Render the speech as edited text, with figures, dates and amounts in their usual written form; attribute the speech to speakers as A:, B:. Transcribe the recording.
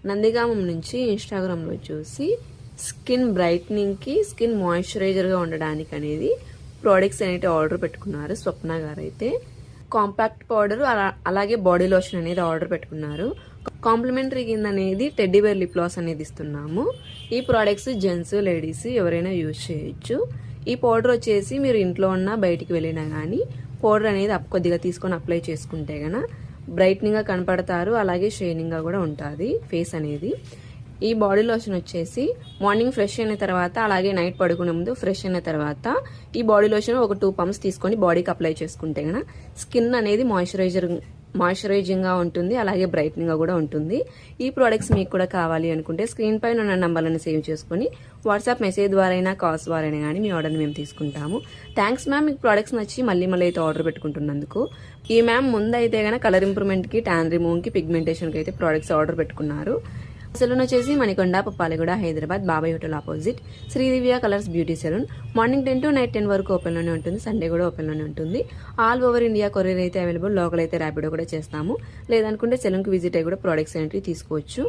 A: నందిగామం నుంచి ఇన్స్టాగ్రామ్లో చూసి స్కిన్ బ్రైట్నింగ్కి స్కిన్ మాయిశ్చరైజర్గా ఉండడానికి అనేది ప్రోడక్ట్స్ అనేవి ఆర్డర్ పెట్టుకున్నారు స్వప్న గారు అయితే. కాంపాక్ట్ పౌడర్ అలాగే బాడీ లోషన్ అనేది ఆర్డర్ పెట్టుకున్నారు. కాంప్లిమెంటరీ కింద అనేది టెడ్డీబేర్ లిప్ గ్లాస్ అనేది ఇస్తున్నాము. ఈ ప్రోడక్ట్స్ జెంట్స్ లేడీస్ ఎవరైనా యూజ్ చేయొచ్చు. ఈ పౌడర్ వచ్చేసి మీరు ఇంట్లో ఉన్నా బయటికి వెళ్ళినా కానీ పౌడర్ అనేది కొద్దిగా తీసుకొని అప్లై చేసుకుంటే గన బ్రైట్నింగ్గా కనపడతారు, అలాగే షైనింగ్గా కూడా ఉంటుంది ఫేస్ అనేది. ఈ బాడీ లోషన్ వచ్చేసి మార్నింగ్ ఫ్రెష్ అయిన తర్వాత అలాగే నైట్ పడుకునే ముందు ఫ్రెష్ అయిన తర్వాత ఈ బాడీ లోషన్ ఒక 2 పంప్స్ తీసుకొని బాడీకి అప్లై చేసుకుంటే గన స్కిన్ అనేది మాయిశ్చరైజింగ్గా ఉంటుంది, అలాగే బ్రైట్నింగ్గా కూడా ఉంటుంది. ఈ ప్రోడక్ట్స్ మీకు కూడా కావాలి అనుకుంటే స్క్రీన్ పైన ఉన్న నంబర్లను సేవ్ చేసుకుని వాట్సాప్ మెసేజ్ ద్వారా అయినా కాల్స్ ద్వారా అయినా కానీ మీ ఆర్డర్ని మేము తీసుకుంటాము. థ్యాంక్స్ మ్యామ్, మీకు ప్రోడక్ట్స్ నచ్చి మళ్ళీ అయితే ఆర్డర్ పెట్టుకుంటున్నందుకు. ఈ మ్యామ్ ముందైతే కనుక కలర్ ఇంప్రూవ్మెంట్కి, ట్యాన్ రిమూవ్కి, పిగ్మెంటేషన్కి అయితే ప్రోడక్ట్స్ ఆర్డర్ పెట్టుకున్నారు. సెలూన్ వచ్చేసి Manikonda, Puppalaguda, Hyderabad, Babai hotel opposite Sridivya colours beauty salon. Morning 10 to night 10 వరకు ఓపెన్లోనే ఉంటుంది, సండే కూడా ఓపెన్లోనే ఉంటుంది. ఆల్ ఓవర్ ఇండియా కొరియర్ అయితే అవైలబుల్, లోకల్ అయితే ర్యాపిడో కూడా చేస్తాము. లేదనుకుంటే సెలూన్కి విజిట్ అయ్యి కూడా ప్రోడక్ట్స్ అనేవి తీసుకోవచ్చు.